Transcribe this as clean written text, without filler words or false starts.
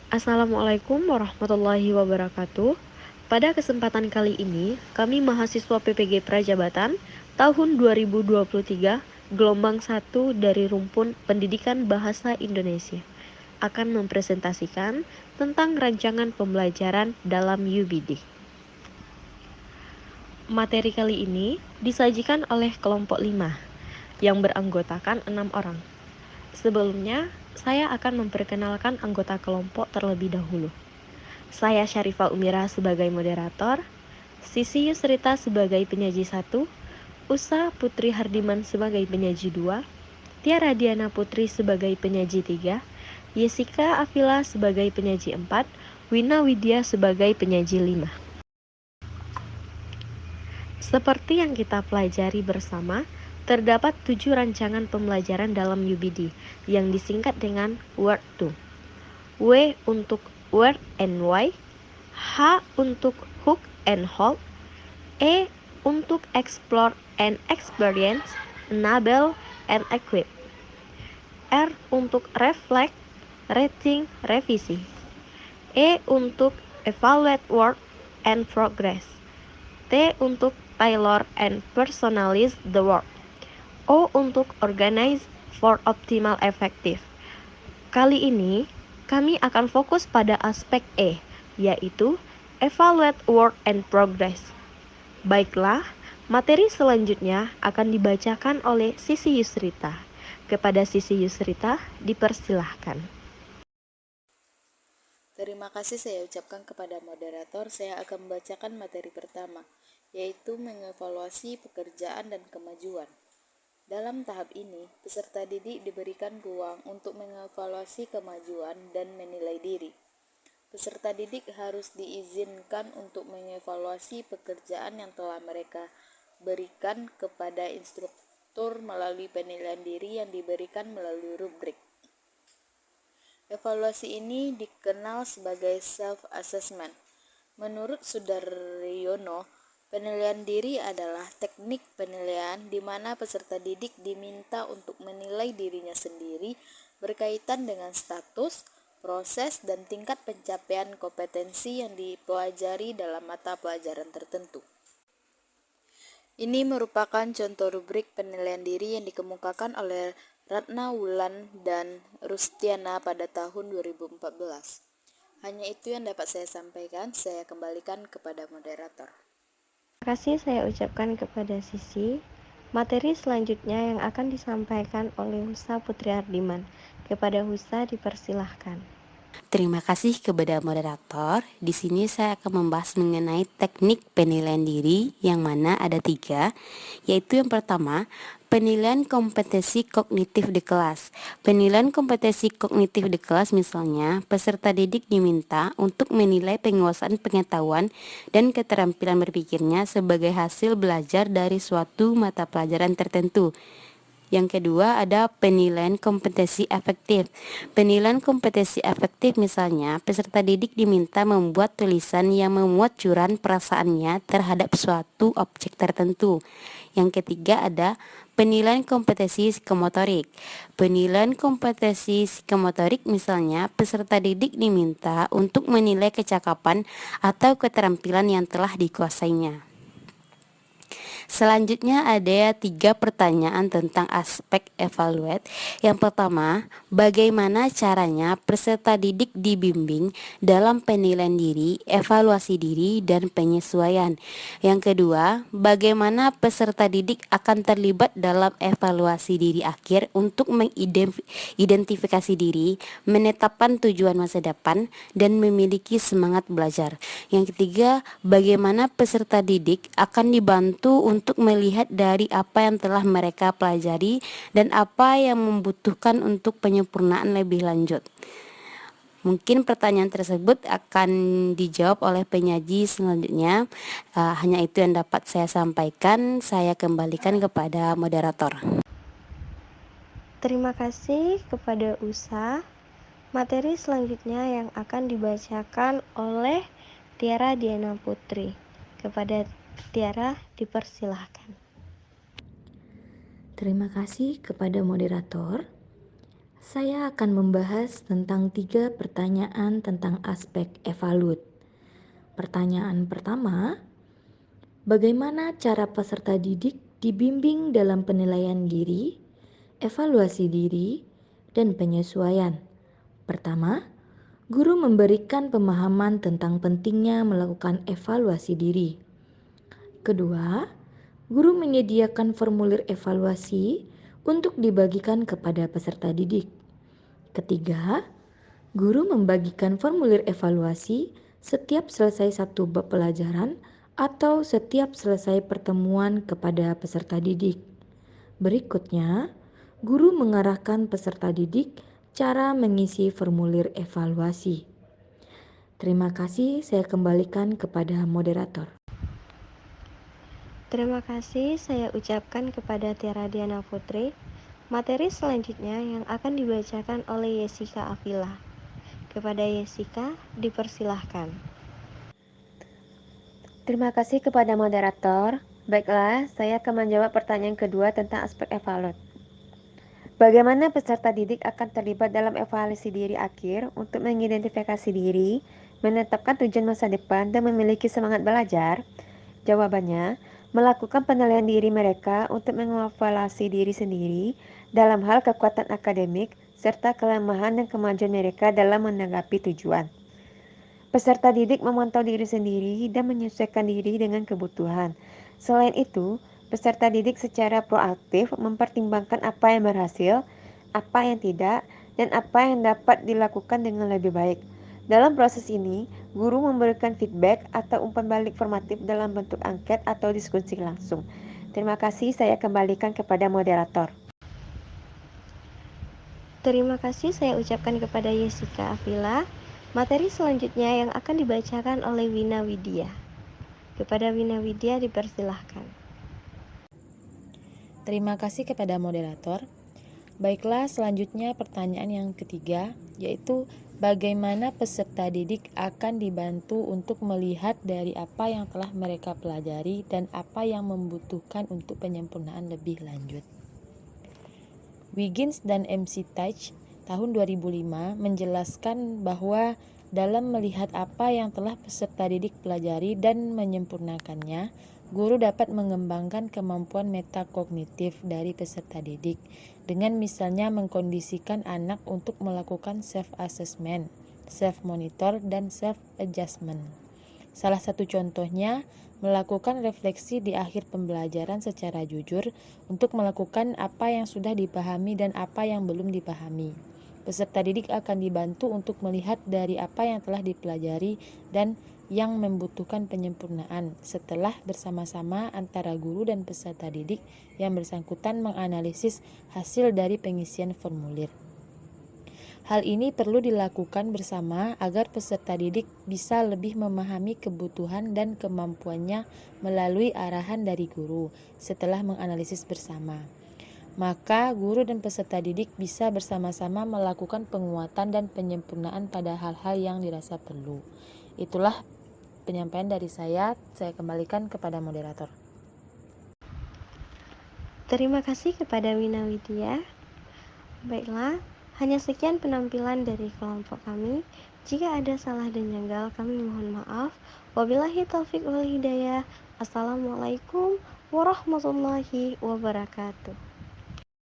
Assalamualaikum warahmatullahi wabarakatuh. Pada kesempatan kali ini, kami mahasiswa PPG Prajabatan tahun 2023 gelombang 1 dari Rumpun Pendidikan Bahasa Indonesia akan mempresentasikan tentang rancangan pembelajaran dalam UBD. Materi kali ini disajikan oleh kelompok 5 yang beranggotakan 6 orang. Sebelumnya, saya akan memperkenalkan anggota kelompok terlebih dahulu. Saya Syarifah Umira sebagai moderator, Sisi Yusrita sebagai penyaji 1, Usa Putri Hardiman sebagai penyaji 2, Tiara Diana Putri sebagai penyaji 3, Yesika Afila sebagai penyaji 4, Wina Widya sebagai penyaji 5. Seperti yang kita pelajari bersama, terdapat 7 rancangan pembelajaran dalam UBD yang disingkat dengan Word to. W untuk Word and Why, H untuk Hook and Hold, E untuk Explore and Experience, Enable and Equip, R untuk Reflect, Rating, Revisi, E untuk Evaluate Work and Progress, T untuk Tailor and Personalize the Work, O untuk Organize for Optimal Effective. Kali ini, kami akan fokus pada aspek E, yaitu Evaluate Work and Progress. Baiklah, materi selanjutnya akan dibacakan oleh Sisi Yusrita. Kepada Sisi Yusrita, dipersilahkan. Terima kasih saya ucapkan kepada moderator. Saya akan membacakan materi pertama, yaitu mengevaluasi pekerjaan dan kemajuan. Dalam tahap ini, peserta didik diberikan ruang untuk mengevaluasi kemajuan dan menilai diri. Peserta didik harus diizinkan untuk mengevaluasi pekerjaan yang telah mereka berikan kepada instruktur melalui penilaian diri yang diberikan melalui rubrik. Evaluasi ini dikenal sebagai self-assessment. Menurut Sudaryono, penilaian diri adalah teknik penilaian di mana peserta didik diminta untuk menilai dirinya sendiri berkaitan dengan status, proses, dan tingkat pencapaian kompetensi yang dipelajari dalam mata pelajaran tertentu. Ini merupakan contoh rubrik penilaian diri yang dikemukakan oleh Ratna Wulan dan Rustiana pada tahun 2014. Hanya itu yang dapat saya sampaikan. Saya kembalikan kepada moderator. Terima kasih saya ucapkan kepada Sisi. Materi selanjutnya yang akan disampaikan oleh Husa Putri Hardiman. Kepada Husa dipersilahkan. Terima kasih kepada moderator. Di sini saya akan membahas mengenai teknik penilaian diri yang mana ada 3, yaitu yang pertama, penilaian kompetensi kognitif di kelas. Penilaian kompetensi kognitif di kelas misalnya, peserta didik diminta untuk menilai penguasaan pengetahuan dan keterampilan berpikirnya sebagai hasil belajar dari suatu mata pelajaran tertentu. Yang kedua ada penilaian kompetensi afektif. Penilaian kompetensi afektif misalnya, peserta didik diminta membuat tulisan yang memuat curahan perasaannya terhadap suatu objek tertentu. Yang ketiga ada penilaian kompetensi psikomotorik. Penilaian kompetensi psikomotorik misalnya, peserta didik diminta untuk menilai kecakapan atau keterampilan yang telah dikuasainya. Selanjutnya ada 3 pertanyaan tentang aspek evaluate. Yang pertama, bagaimana caranya peserta didik dibimbing dalam penilaian diri, evaluasi diri, dan penyesuaian. Yang kedua, bagaimana peserta didik akan terlibat dalam evaluasi diri akhir untuk mengidentifikasi diri, menetapkan tujuan masa depan, dan memiliki semangat belajar. Yang ketiga, bagaimana peserta didik akan dibantu untuk melihat dari apa yang telah mereka pelajari dan apa yang membutuhkan untuk penyempurnaan lebih lanjut. Mungkin pertanyaan tersebut akan dijawab oleh penyaji selanjutnya. Hanya itu yang dapat saya sampaikan. Saya kembalikan kepada moderator. Terima kasih kepada Usa. Materi selanjutnya yang akan dibacakan oleh Tiara Diana Putri. Kepada Tiara dipersilahkan. Terima kasih kepada moderator. Saya akan membahas tentang 3 pertanyaan tentang aspek evalut. Pertanyaan pertama, bagaimana cara peserta didik dibimbing dalam penilaian diri, evaluasi diri, dan penyesuaian? Pertama, guru memberikan pemahaman tentang pentingnya melakukan evaluasi diri. Kedua, guru menyediakan formulir evaluasi untuk dibagikan kepada peserta didik. Ketiga, guru membagikan formulir evaluasi setiap selesai satu bab pelajaran atau setiap selesai pertemuan kepada peserta didik. Berikutnya, guru mengarahkan peserta didik cara mengisi formulir evaluasi. Terima kasih, saya kembalikan kepada moderator. Terima kasih saya ucapkan kepada Tiara Diana Putri. Materi selanjutnya yang akan dibacakan oleh Yesika Afila. Kepada Yesika, dipersilahkan. Terima kasih kepada moderator. Baiklah, saya akan menjawab pertanyaan kedua tentang aspek evaluat. Bagaimana peserta didik akan terlibat dalam evaluasi diri akhir untuk mengidentifikasi diri, menetapkan tujuan masa depan, dan memiliki semangat belajar? Jawabannya, melakukan penilaian diri mereka untuk mengevaluasi diri sendiri dalam hal kekuatan akademik, serta kelemahan dan kemajuan mereka dalam menanggapi tujuan. Peserta didik memantau diri sendiri dan menyesuaikan diri dengan kebutuhan. Selain itu, peserta didik secara proaktif mempertimbangkan apa yang berhasil, apa yang tidak, dan apa yang dapat dilakukan dengan lebih baik. Dalam proses ini, guru memberikan feedback atau umpan balik formatif dalam bentuk angket atau diskusi langsung. Terima kasih, saya kembalikan kepada moderator. Terima kasih saya ucapkan kepada Yesika Afila. Materi selanjutnya yang akan dibacakan oleh Wina Widya. Kepada Wina Widya dipersilahkan. Terima kasih kepada moderator. Baiklah, selanjutnya pertanyaan yang ketiga, yaitu bagaimana peserta didik akan dibantu untuk melihat dari apa yang telah mereka pelajari dan apa yang membutuhkan untuk penyempurnaan lebih lanjut. Wiggins dan MC Teich tahun 2005 menjelaskan bahwa dalam melihat apa yang telah peserta didik pelajari dan menyempurnakannya, guru dapat mengembangkan kemampuan metakognitif dari peserta didik dengan misalnya mengkondisikan anak untuk melakukan self-assessment, self-monitor, dan self-adjustment. Salah satu contohnya, melakukan refleksi di akhir pembelajaran secara jujur untuk melakukan apa yang sudah dipahami dan apa yang belum dipahami. Peserta didik akan dibantu untuk melihat dari apa yang telah dipelajari dan yang membutuhkan penyempurnaan setelah bersama-sama antara guru dan peserta didik yang bersangkutan menganalisis hasil dari pengisian formulir. Hal ini perlu dilakukan bersama agar peserta didik bisa lebih memahami kebutuhan dan kemampuannya melalui arahan dari guru setelah menganalisis bersama. Maka guru dan peserta didik bisa bersama-sama melakukan penguatan dan penyempurnaan pada hal-hal yang dirasa perlu. Itulah penyampaian dari saya kembalikan kepada moderator. Terima kasih kepada Wina Widya. Baiklah, hanya sekian penampilan dari kelompok kami. Jika ada salah dan janggal, kami mohon maaf. Wabillahi taufiq wal hidayah. Assalamualaikum warahmatullahi wabarakatuh.